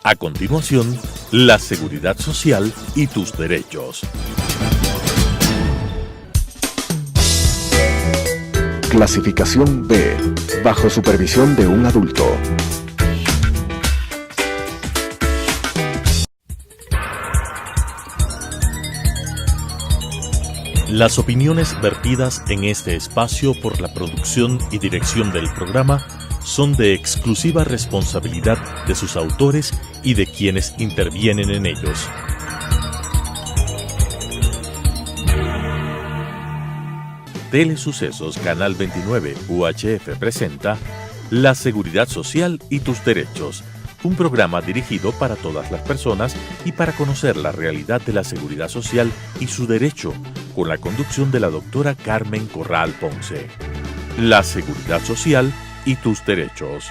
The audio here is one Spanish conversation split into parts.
A continuación, la seguridad social y tus derechos. Clasificación B, bajo supervisión de un adulto. Las opiniones vertidas en este espacio por la producción y dirección del programa son de exclusiva responsabilidad de sus autores y de quienes intervienen en ellos. Telesucesos Canal 29 UHF presenta La Seguridad Social y tus Derechos, un programa dirigido para todas las personas y para conocer la realidad de la seguridad social y su derecho, con la conducción de la doctora Carmen Corral Ponce. La Seguridad Social y tus Derechos.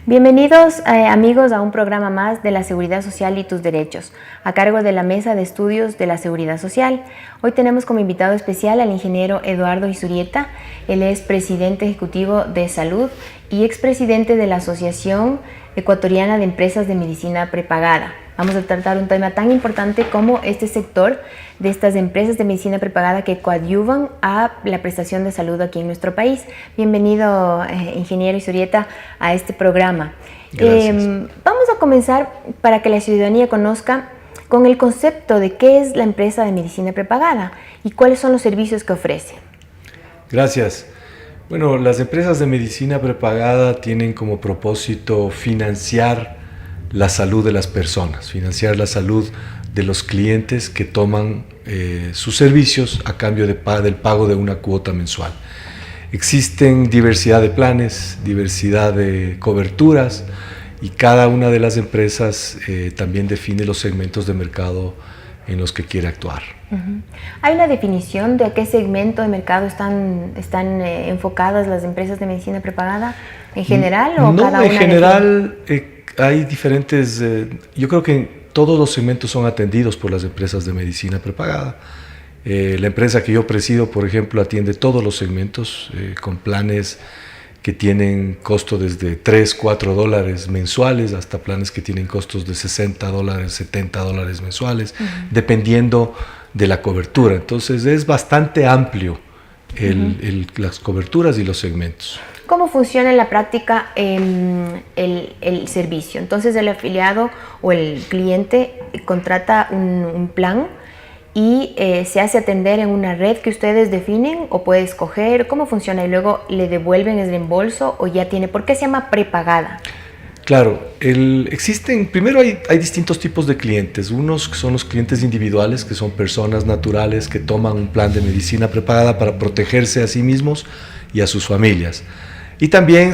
Bienvenidos amigos a un programa más de la Seguridad Social y tus Derechos, a cargo de la Mesa de Estudios de la Seguridad Social. Hoy tenemos como invitado especial al ingeniero Eduardo Isurieta. Él es presidente ejecutivo de Salud y expresidente de la Asociación Ecuatoriana de Empresas de Medicina Prepagada. Vamos a tratar un tema tan importante como este sector de estas empresas de medicina prepagada que coadyuvan a la prestación de salud aquí en nuestro país. Bienvenido, ingeniero Isurieta, a este programa. Vamos a comenzar para que la ciudadanía conozca con el concepto de qué es la empresa de medicina prepagada y cuáles son los servicios que ofrece. Gracias. Bueno, las empresas de medicina prepagada tienen como propósito financiar la salud de las personas, financiar la salud de los clientes que toman sus servicios a cambio del pago de una cuota mensual. Existen diversidad de planes, diversidad de coberturas y cada una de las empresas también define los segmentos de mercado en los que quiere actuar. ¿Hay una definición de a qué segmento de mercado están enfocadas las empresas de medicina prepagada? ¿En general o no, cada una? En general hay diferentes, yo creo que todos los segmentos son atendidos por las empresas de medicina prepagada. La empresa que yo presido, por ejemplo, atiende todos los segmentos con planes que tienen costo desde $3, $4 mensuales hasta planes que tienen costos de $60, $70 mensuales, dependiendo de la cobertura. Entonces es bastante amplio las coberturas y los segmentos. ¿Cómo funciona en la práctica el servicio? Entonces el afiliado o el cliente contrata un plan y se hace atender en una red que ustedes definen o puede escoger. ¿Cómo funciona? Y luego le devuelven el reembolso o ya tiene. ¿Por qué se llama prepagada? Claro, primero hay distintos tipos de clientes. Unos son los clientes individuales, que son personas naturales que toman un plan de medicina prepagada para protegerse a sí mismos y a sus familias. Y también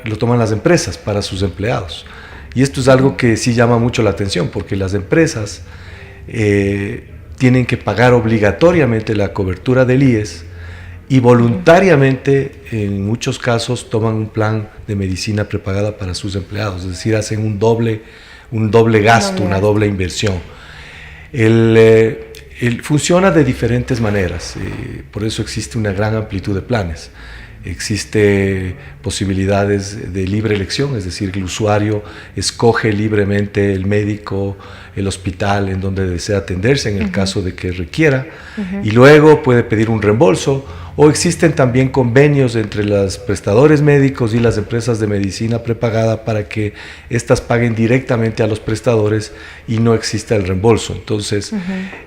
lo toman las empresas para sus empleados. Y esto es algo que sí llama mucho la atención, porque las empresas tienen que pagar obligatoriamente la cobertura del IES y voluntariamente, en muchos casos, toman un plan de medicina prepagada para sus empleados, es decir, hacen un doble gasto, una doble inversión. Funciona de diferentes maneras, por eso existe una gran amplitud de planes. Existe posibilidades de libre elección, es decir, que el usuario escoge libremente el médico, el hospital en donde desea atenderse en el caso de que requiera, y luego puede pedir un reembolso, o existen también convenios entre los prestadores médicos y las empresas de medicina prepagada para que éstas paguen directamente a los prestadores y no exista el reembolso. Entonces,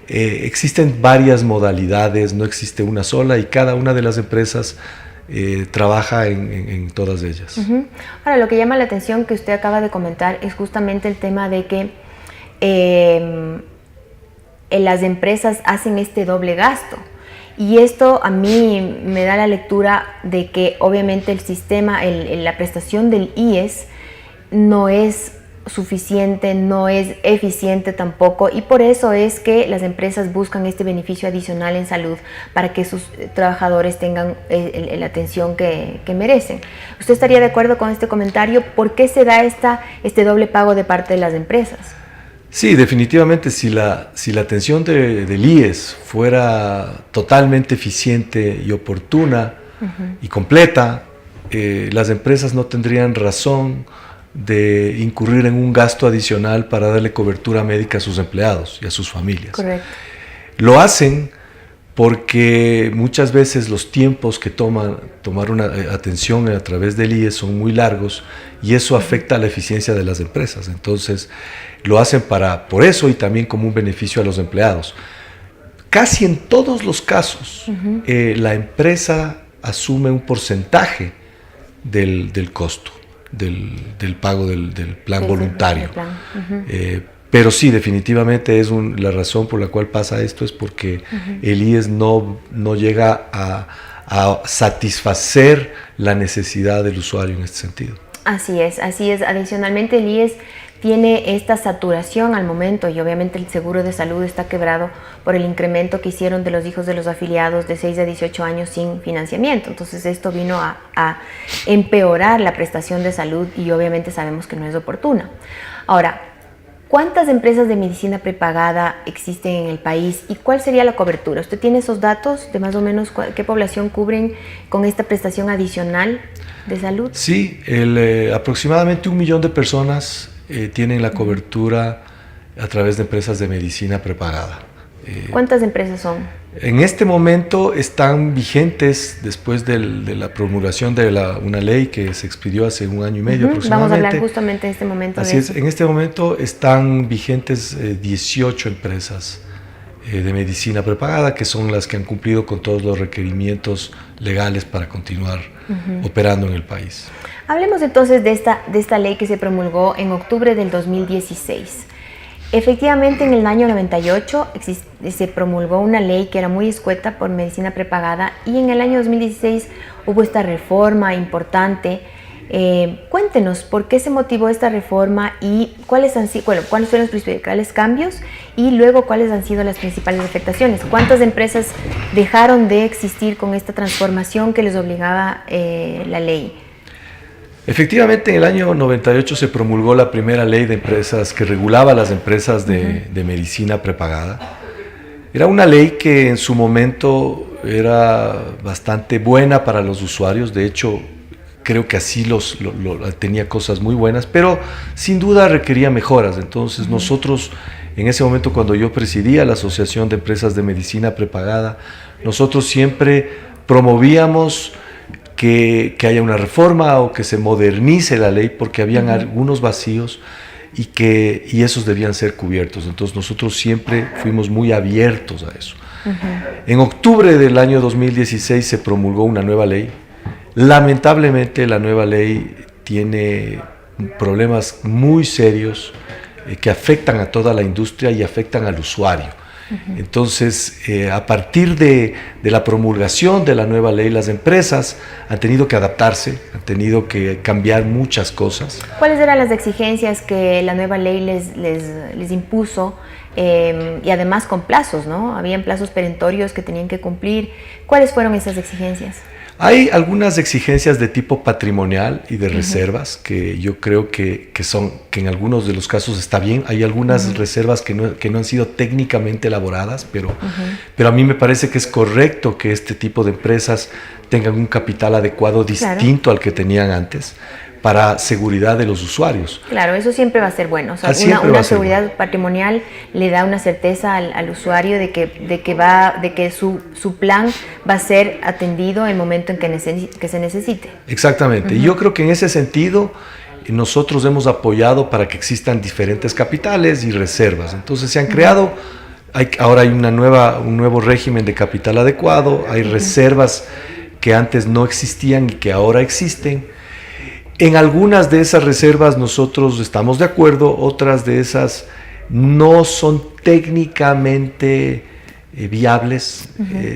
existen varias modalidades, no existe una sola, y cada una de las empresas trabaja en todas ellas. Ahora, lo que llama la atención que usted acaba de comentar es justamente el tema de que las empresas hacen este doble gasto. Y esto a mí me da la lectura de que obviamente el sistema, la prestación del IES no es suficiente, no es eficiente tampoco, y por eso es que las empresas buscan este beneficio adicional en salud para que sus trabajadores tengan la atención que merecen. ¿Usted estaría de acuerdo con este comentario? ¿Por qué se da este doble pago de parte de las empresas? Sí, definitivamente, si la atención del IES fuera totalmente eficiente y oportuna y completa, las empresas no tendrían razón de incurrir en un gasto adicional para darle cobertura médica a sus empleados y a sus familias. Correcto. Lo hacen porque muchas veces los tiempos que tomar una atención a través del IES son muy largos y eso afecta a la eficiencia de las empresas. Entonces lo hacen por eso y también como un beneficio a los empleados. Casi en todos los casos la empresa asume un porcentaje del costo del pago del plan voluntario. Pero sí, definitivamente la razón por la cual pasa esto es porque el IES no llega a satisfacer la necesidad del usuario en este sentido. Así es. Adicionalmente, el IES tiene esta saturación al momento y obviamente el seguro de salud está quebrado por el incremento que hicieron de los hijos de los afiliados de 6 a 18 años sin financiamiento. Entonces esto vino a empeorar la prestación de salud y obviamente sabemos que no es oportuna. Ahora, ¿cuántas empresas de medicina prepagada existen en el país y cuál sería la cobertura? ¿Usted tiene esos datos de más o menos qué población cubren con esta prestación adicional de salud? Sí, aproximadamente 1 millón de personas tienen la cobertura a través de empresas de medicina prepagada. ¿Cuántas empresas son? En este momento están vigentes después de la promulgación de una ley que se expidió hace 1 año y medio aproximadamente. Vamos a hablar justamente en este momento Así de es, eso. en este momento están vigentes 18 empresas de medicina prepagada, que son las que han cumplido con todos los requerimientos legales para continuar operando en el país. Hablemos entonces de esta ley que se promulgó en octubre del 2016. Efectivamente, en el año 98 se promulgó una ley que era muy escueta por medicina prepagada y en el año 2016 hubo esta reforma importante. Cuéntenos por qué se motivó esta reforma y cuáles fueron los principales cambios y luego cuáles han sido las principales afectaciones. ¿Cuántas empresas dejaron de existir con esta transformación que les obligaba la ley? Efectivamente, en el año 98 se promulgó la primera ley de empresas que regulaba las empresas de medicina prepagada. Era una ley que en su momento era bastante buena para los usuarios, de hecho creo que así tenía cosas muy buenas, pero sin duda requería mejoras. Entonces nosotros, en ese momento cuando yo presidía la Asociación de Empresas de Medicina Prepagada, nosotros siempre promovíamos que haya una reforma o que se modernice la ley porque habían algunos vacíos y esos debían ser cubiertos. Entonces nosotros siempre fuimos muy abiertos a eso. En octubre del año 2016 se promulgó una nueva ley. Lamentablemente la nueva ley tiene problemas muy serios que afectan a toda la industria y afectan al usuario. Entonces, a partir de la promulgación de la nueva ley, las empresas han tenido que adaptarse, han tenido que cambiar muchas cosas. ¿Cuáles eran las exigencias que la nueva ley les impuso? Y además con plazos, ¿no? Habían plazos perentorios que tenían que cumplir. ¿Cuáles fueron esas exigencias? Hay algunas exigencias de tipo patrimonial y de reservas que yo creo que en algunos de los casos está bien. Hay algunas reservas que no han sido técnicamente elaboradas, pero a mí me parece que es correcto que este tipo de empresas tengan un capital adecuado distinto al que tenían antes para seguridad de los usuarios. Claro, eso siempre va a ser bueno. O sea, una seguridad patrimonial le da una certeza al usuario de que su plan va a ser atendido en el momento en que se necesite. Exactamente. Y yo creo que en ese sentido nosotros hemos apoyado para que existan diferentes capitales y reservas. Entonces se han creado, ahora hay un nuevo régimen de capital adecuado, hay reservas que antes no existían y que ahora existen. En algunas de esas reservas nosotros estamos de acuerdo, otras de esas no son técnicamente viables.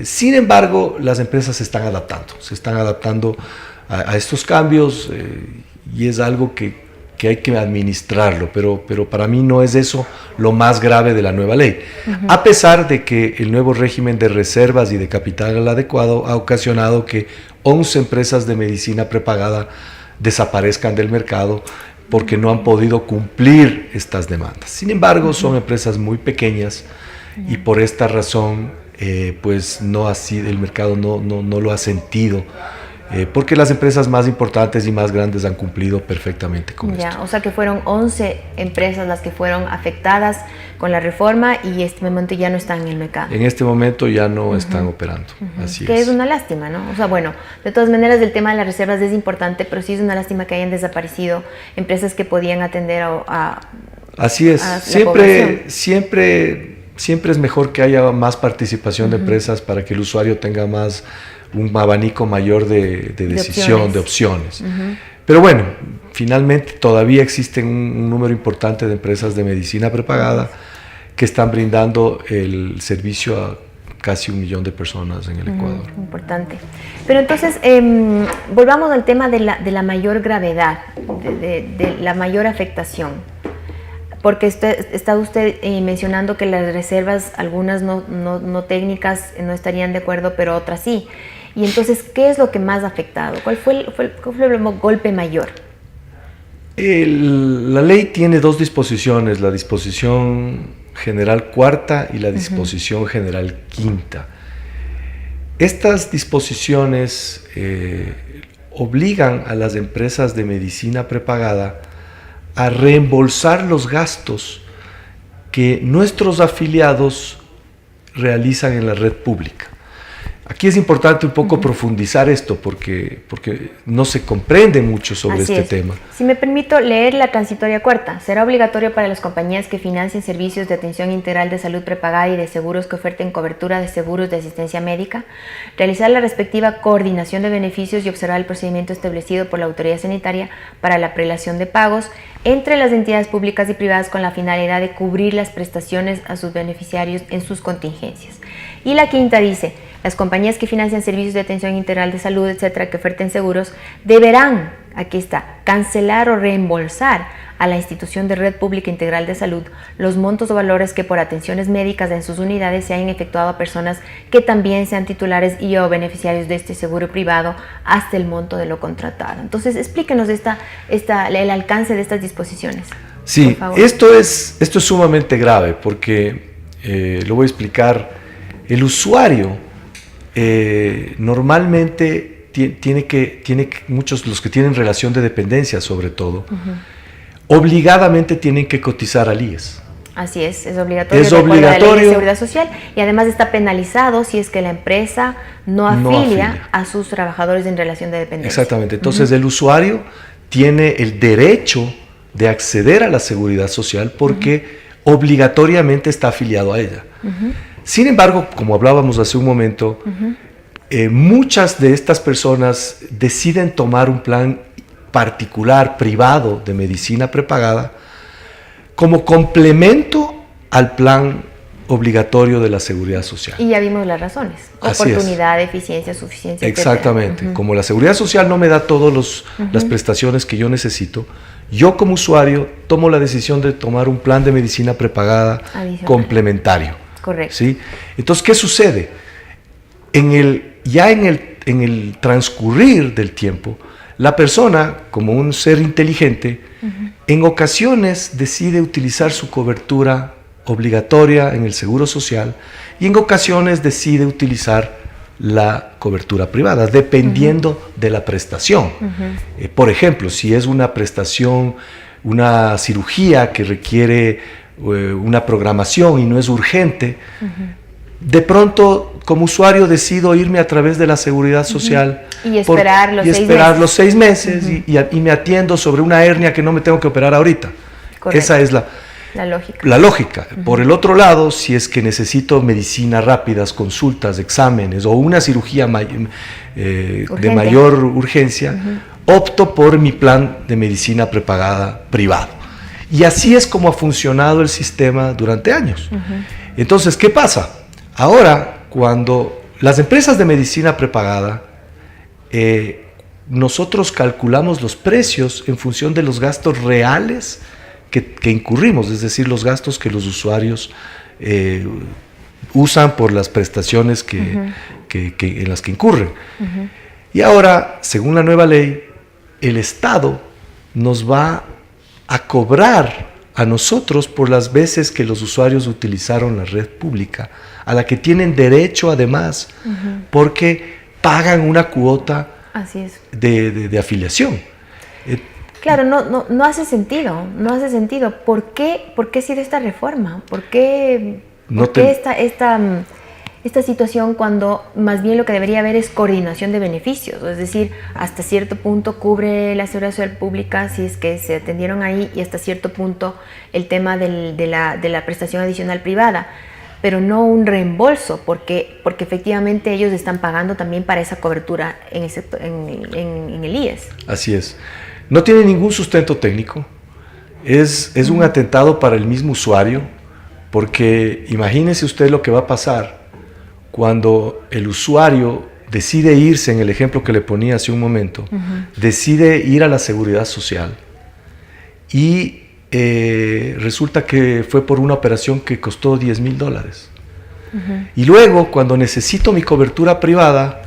Sin embargo, las empresas se están adaptando a estos cambios y es algo que hay que administrarlo, pero para mí no es eso lo más grave de la nueva ley. A pesar de que el nuevo régimen de reservas y de capital adecuado ha ocasionado que 11 empresas de medicina prepagada desaparezcan del mercado porque no han podido cumplir estas demandas. Sin embargo, son empresas muy pequeñas y por esta razón pues el mercado no lo ha sentido porque las empresas más importantes y más grandes han cumplido perfectamente con esto. O sea que fueron 11 empresas las que fueron afectadas con la reforma y este momento ya no están en el mercado. En este momento ya no están operando, así que es una lástima, ¿no? O sea, bueno, de todas maneras el tema de las reservas es importante, pero sí es una lástima que hayan desaparecido empresas que podían atender a así es, siempre es mejor que haya más participación de empresas para que el usuario tenga un abanico mayor de decisión, de opciones. Pero bueno, finalmente todavía existen un número importante de empresas de medicina prepagada que están brindando el servicio a casi 1 millón de personas en el Ecuador. Importante. Pero entonces, volvamos al tema de la mayor gravedad, de la mayor afectación. Porque está usted mencionando que las reservas, algunas no técnicas, no estarían de acuerdo, pero otras sí. Y entonces, ¿qué es lo que más ha afectado? ¿Cuál fue el golpe mayor? La ley tiene 2 disposiciones, la disposición general cuarta y la disposición general quinta. Estas disposiciones obligan a las empresas de medicina prepagada a reembolsar los gastos que nuestros afiliados realizan en la red pública. Aquí es importante un poco profundizar esto porque no se comprende mucho sobre este tema. Si me permito leer la transitoria cuarta, será obligatorio para las compañías que financien servicios de atención integral de salud prepagada y de seguros que oferten cobertura de seguros de asistencia médica, realizar la respectiva coordinación de beneficios y observar el procedimiento establecido por la autoridad sanitaria para la prelación de pagos entre las entidades públicas y privadas con la finalidad de cubrir las prestaciones a sus beneficiarios en sus contingencias. Y la quinta dice: las compañías que financian servicios de atención integral de salud, etcétera, que oferten seguros, deberán, aquí está, cancelar o reembolsar a la institución de red pública integral de salud los montos o valores que por atenciones médicas en sus unidades se hayan efectuado a personas que también sean titulares y o beneficiarios de este seguro privado hasta el monto de lo contratado. Entonces, explíquenos el alcance de estas disposiciones. Sí, esto es sumamente grave porque, lo voy a explicar, el usuario normalmente tiene muchos, los que tienen relación de dependencia sobre todo, obligadamente tienen que cotizar al IES. Así es obligatorio. Es obligatorio. La ley de seguridad social y además está penalizado si es que la empresa no afilia a sus trabajadores en relación de dependencia. Exactamente, entonces el usuario tiene el derecho de acceder a la seguridad social porque obligatoriamente está afiliado a ella. Sin embargo, como hablábamos hace un momento, muchas de estas personas deciden tomar un plan particular, privado, de medicina prepagada, como complemento al plan obligatorio de la seguridad social. Y ya vimos las razones: oportunidad, eficiencia, suficiencia. Exactamente. Como la seguridad social no me da todas las prestaciones que yo necesito, yo como usuario tomo la decisión de tomar un plan de medicina prepagada complementario. Correcto. ¿Sí? Entonces, ¿qué sucede? En el transcurrir del tiempo, la persona, como un ser inteligente, en ocasiones decide utilizar su cobertura obligatoria en el seguro social y en ocasiones decide utilizar la cobertura privada, dependiendo de la prestación. Por ejemplo, si es una prestación, una cirugía que requiere una programación y no es urgente, de pronto como usuario decido irme a través de la seguridad social y esperar los 6 meses y me atiendo sobre una hernia que no me tengo que operar ahorita. Correcto. Esa es la lógica. Por el otro lado, si es que necesito medicina rápidas, consultas, exámenes o una cirugía de mayor urgencia, opto por mi plan de medicina prepagada privado. Y así es como ha funcionado el sistema durante años. Entonces, ¿qué pasa? Ahora, cuando las empresas de medicina prepagada, nosotros calculamos los precios en función de los gastos reales que incurrimos, es decir, los gastos que los usuarios usan por las prestaciones en las que incurren. Y ahora, según la nueva ley, el Estado nos va a cobrar a nosotros por las veces que los usuarios utilizaron la red pública, a la que tienen derecho además, porque pagan una cuota Así es. de afiliación. Claro, no hace sentido, no hace sentido. ¿Por qué ha sido esta reforma? ¿Por qué esta situación cuando más bien lo que debería haber es coordinación de beneficios? Es decir, hasta cierto punto cubre la Seguridad Social Pública si es que se atendieron ahí, y hasta cierto punto el tema de la prestación adicional privada, pero no un reembolso, porque efectivamente ellos están pagando también para esa cobertura en el IES. Así es. No tiene ningún sustento técnico. Es un atentado para el mismo usuario, porque imagínese usted lo que va a pasar cuando el usuario decide irse, en el ejemplo que le ponía hace un momento, decide ir a la Seguridad Social y resulta que fue por una operación que costó $10,000. Y luego, cuando necesito mi cobertura privada,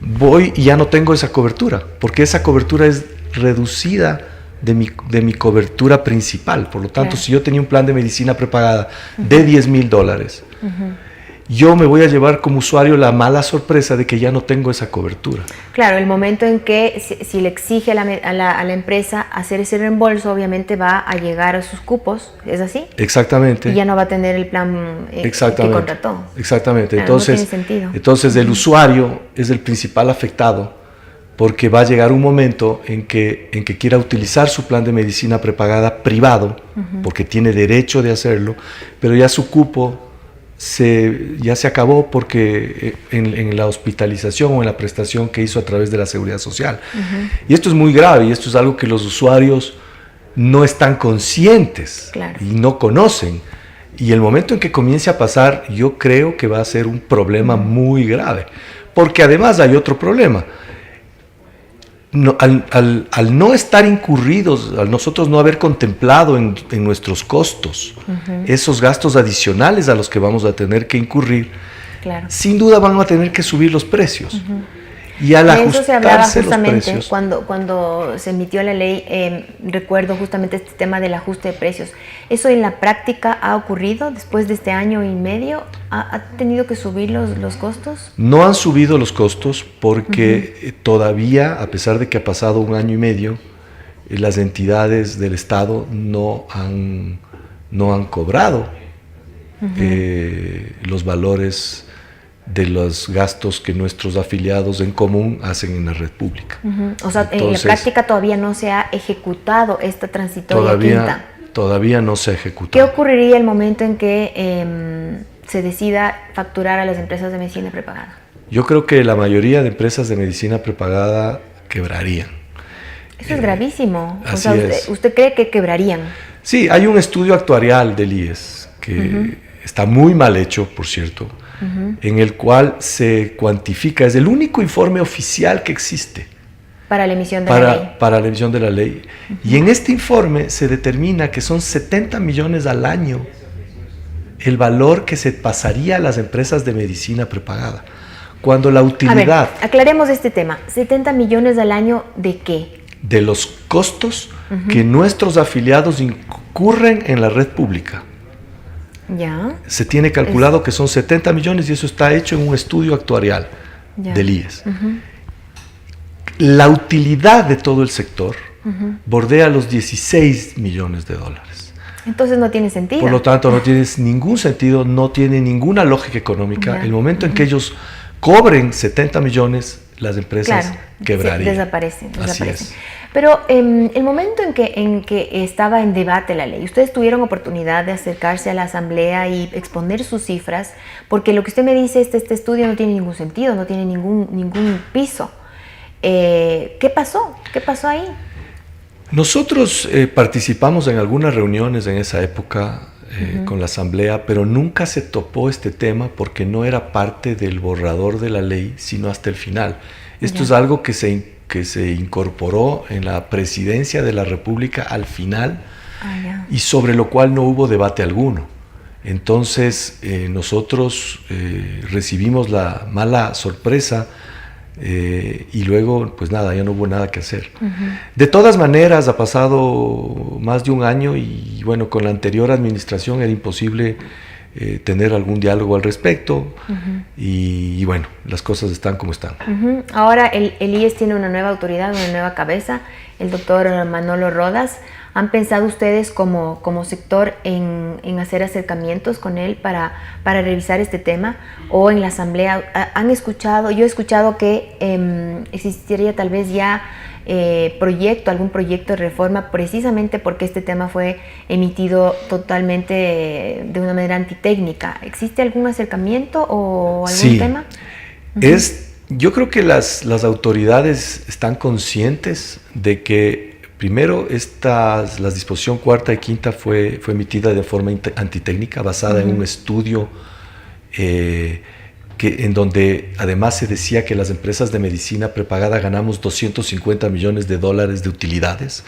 voy y ya no tengo esa cobertura, porque esa cobertura es reducida de mi cobertura principal. Por lo tanto, claro, si yo tenía un plan de medicina prepagada de $10,000, yo me voy a llevar como usuario la mala sorpresa de que ya no tengo esa cobertura. Claro, el momento en que si le exige a la empresa hacer ese reembolso, obviamente va a llegar a sus cupos, ¿es así? Exactamente. Y ya no va a tener el plan que contrató. Exactamente. Claro, entonces, no tiene sentido. Entonces el usuario es el principal afectado, porque va a llegar un momento en que quiera utilizar su plan de medicina prepagada privado, porque tiene derecho de hacerlo, pero ya su cupo ya se acabó porque en la hospitalización o en la prestación que hizo a través de la Seguridad Social. Y esto es muy grave, y esto es algo que los usuarios no están conscientes, claro, y no conocen. Y el momento en que comience a pasar, yo creo que va a ser un problema muy grave, porque además hay otro problema. Al no estar incurridos, al nosotros no haber contemplado en nuestros costos esos gastos adicionales a los que vamos a tener que incurrir, claro, sin duda van a tener que subir los precios. Y al ajustarse eso se hablaba justamente los precios, cuando se emitió la ley, recuerdo justamente este tema del ajuste de precios. ¿Eso en la práctica ha ocurrido después de este año y medio? ¿Ha tenido que subir los costos? No han subido los costos porque todavía, a pesar de que ha pasado un año y medio, las entidades del Estado no han cobrado los valores de los gastos que nuestros afiliados en común hacen en la red pública. O sea, entonces, en la práctica todavía no se ha ejecutado esta transitoria quinta. Todavía no se ha ejecutado. ¿Qué ocurriría el momento en que se decida facturar a las empresas de medicina prepagada? Yo creo que la mayoría de empresas de medicina prepagada quebrarían. Eso es gravísimo. O sea, ¿usted cree que quebrarían? Sí, hay un estudio actuarial del IES que está muy mal hecho, por cierto, en el cual se cuantifica, es el único informe oficial que existe para la emisión de la ley. Para la emisión de la ley. Y en este informe se determina que son 70 millones al año el valor que se pasaría a las empresas de medicina prepagada, cuando la utilidad... A ver, aclaremos este tema. ¿70 millones al año de qué? De los costos que nuestros afiliados incurren en la red pública. Ya. Se tiene calculado que son 70 millones y eso está hecho en un estudio actuarial del IES. La utilidad de todo el sector bordea los 16 millones de dólares. Entonces no tiene sentido. Por lo tanto, no tiene ningún sentido, no tiene ninguna lógica económica. El momento en que ellos cobren 70 millones, las empresas quebrarían. Desaparecen. Así es. Pero el momento en que estaba en debate la ley, ustedes tuvieron oportunidad de acercarse a la asamblea y exponer sus cifras, porque lo que usted me dice, este estudio no tiene ningún sentido, no tiene ningún piso. ¿Qué pasó? ¿Qué pasó ahí? Nosotros participamos en algunas reuniones en esa época con la asamblea, pero nunca se topó este tema porque no era parte del borrador de la ley, sino hasta el final. Esto es algo que se incorporó en la presidencia de la República al final y sobre lo cual no hubo debate alguno. Entonces nosotros recibimos la mala sorpresa y luego pues nada, ya no hubo nada que hacer. De todas maneras ha pasado más de un año y bueno, con la anterior administración era imposible tener algún diálogo al respecto. Y bueno, las cosas están como están. Ahora el IES tiene una nueva autoridad, una nueva cabeza, el doctor Manolo Rodas. ¿Han pensado ustedes como sector en hacer acercamientos con él para revisar este tema? ¿O en la asamblea han escuchado? Yo he escuchado que existiría tal vez ya algún proyecto de reforma, precisamente porque este tema fue emitido totalmente de una manera antitécnica. ¿Existe algún acercamiento o algún tema? Yo creo que las autoridades están conscientes de que primero la disposición cuarta y quinta fue emitida de forma antitécnica, basada en un estudio en donde además se decía que las empresas de medicina prepagada ganamos $250 millones de utilidades.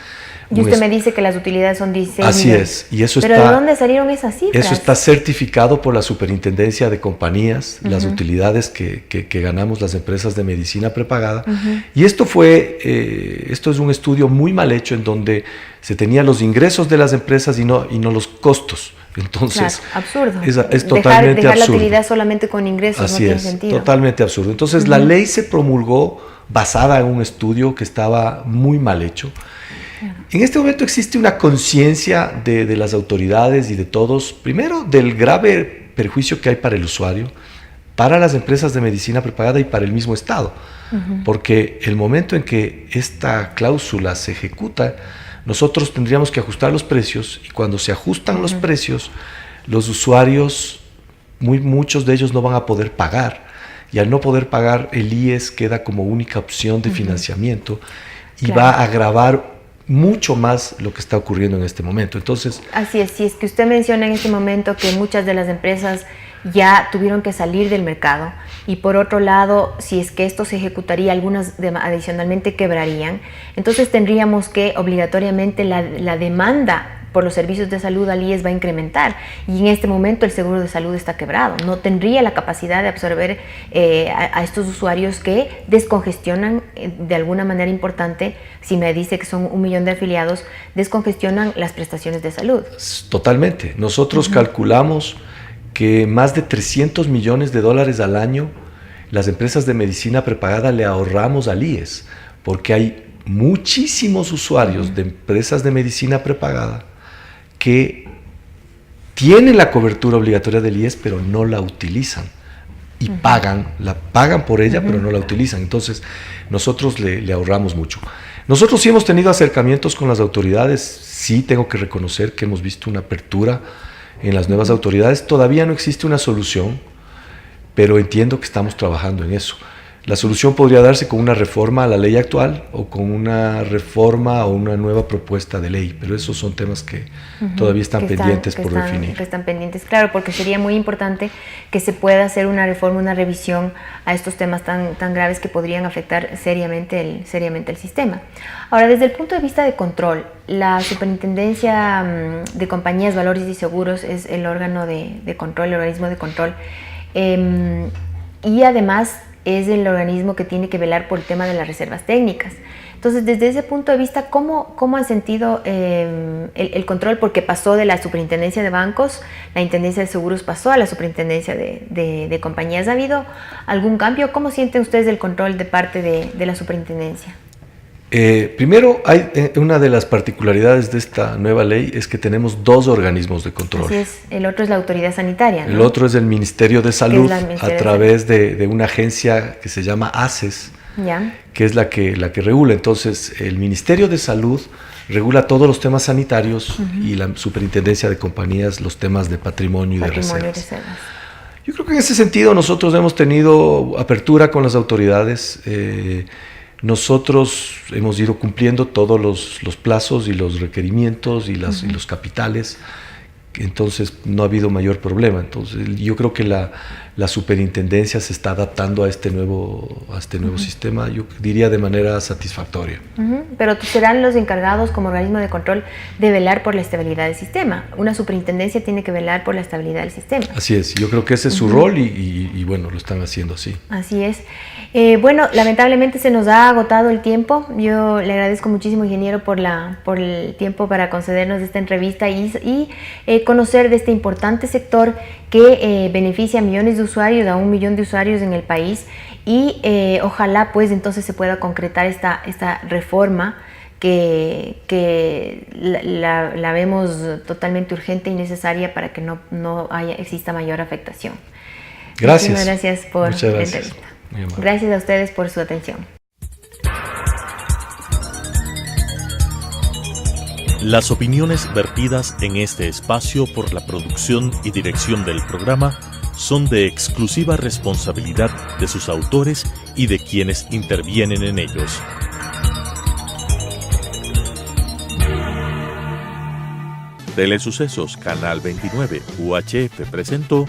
Y usted me dice que las utilidades son 16 Así millones. es. Y eso ¿Pero de dónde salieron esas cifras? Eso está certificado por la Superintendencia de Compañías, las utilidades que ganamos las empresas de medicina prepagada. Y esto es un estudio muy mal hecho en donde se tenían los ingresos de las empresas y no los costos. Entonces, claro, absurdo. Es totalmente dejar absurdo. la utilidad solamente con ingresos. Así no tiene es, sentido. Totalmente absurdo. Entonces, la ley se promulgó basada en un estudio que estaba muy mal hecho. En este momento existe una conciencia de las autoridades y de todos, primero del grave perjuicio que hay para el usuario, para las empresas de medicina prepagada y para el mismo Estado, porque el momento en que esta cláusula se ejecuta, nosotros tendríamos que ajustar los precios y cuando se ajustan los precios, los usuarios, muchos de ellos no van a poder pagar y al no poder pagar el IES queda como única opción de financiamiento y va a agravar mucho más lo que está ocurriendo en este momento. Entonces, así es, si es que usted menciona en este momento que muchas de las empresas ya tuvieron que salir del mercado y por otro lado, si es que esto se ejecutaría, algunas adicionalmente quebrarían, entonces tendríamos que obligatoriamente la demanda por los servicios de salud al IES va a incrementar y en este momento el seguro de salud está quebrado, no tendría la capacidad de absorber a estos usuarios que descongestionan de alguna manera importante, si me dice que son 1 millón de afiliados, descongestionan las prestaciones de salud. Totalmente, nosotros calculamos que más de $300 millones al año las empresas de medicina prepagada le ahorramos al IES, porque hay muchísimos usuarios de empresas de medicina prepagada que tienen la cobertura obligatoria del IES, pero no la utilizan y la pagan por ella, pero no la utilizan. Entonces, nosotros le ahorramos mucho. Nosotros sí hemos tenido acercamientos con las autoridades, sí tengo que reconocer que hemos visto una apertura en las nuevas autoridades. Todavía no existe una solución, pero entiendo que estamos trabajando en eso. La solución podría darse con una reforma a la ley actual o con una reforma o una nueva propuesta de ley, pero esos son temas que todavía están pendientes por definir. Que están pendientes, claro, porque sería muy importante que se pueda hacer una reforma, una revisión a estos temas tan graves que podrían afectar seriamente el sistema. Ahora, desde el punto de vista de control, la Superintendencia de Compañías, Valores y Seguros es el órgano de control, el organismo de control, y además es el organismo que tiene que velar por el tema de las reservas técnicas. Entonces, desde ese punto de vista, ¿cómo han sentido el control? Porque pasó de la Superintendencia de Bancos, la Intendencia de Seguros pasó a la Superintendencia de Compañías. ¿Ha habido algún cambio? ¿Cómo sienten ustedes el control de parte de la Superintendencia? Primero, una de las particularidades de esta nueva ley es que tenemos 2 organismos de control. Así es, el otro es la autoridad sanitaria, ¿no? El otro es el Ministerio de Salud a través de una agencia que se llama ACES, que es la que regula. Entonces, el Ministerio de Salud regula todos los temas sanitarios y la Superintendencia de Compañías los temas de patrimonio y de reservas. Yo creo que en ese sentido nosotros hemos tenido apertura con las autoridades. Nosotros hemos ido cumpliendo todos los plazos y los requerimientos y los capitales, entonces no ha habido mayor problema. Entonces yo creo que la superintendencia se está adaptando a este nuevo sistema, yo diría de manera satisfactoria. Pero serán los encargados como organismo de control de velar por la estabilidad del sistema. Una superintendencia tiene que velar por la estabilidad del sistema. Así es, yo creo que ese es su rol y bueno, lo están haciendo así. Así es. Bueno, lamentablemente se nos ha agotado el tiempo. Yo le agradezco muchísimo, ingeniero, por el tiempo para concedernos esta entrevista y conocer de este importante sector que beneficia a millones de usuarios, a 1 millón de usuarios en el país, y ojalá pues entonces se pueda concretar esta reforma que la vemos totalmente urgente y necesaria para que no exista mayor afectación. Gracias. Muchísimas gracias por la entrevista. Gracias a ustedes por su atención. Las opiniones vertidas en este espacio por la producción y dirección del programa son de exclusiva responsabilidad de sus autores y de quienes intervienen en ellos. Telesucesos Canal 29 UHF presentó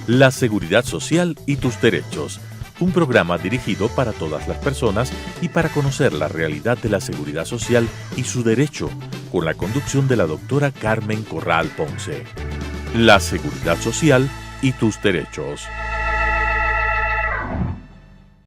La Seguridad Social y tus Derechos, un programa dirigido para todas las personas y para conocer la realidad de la seguridad social y su derecho, con la conducción de la doctora Carmen Corral Ponce. La Seguridad Social y tus Derechos.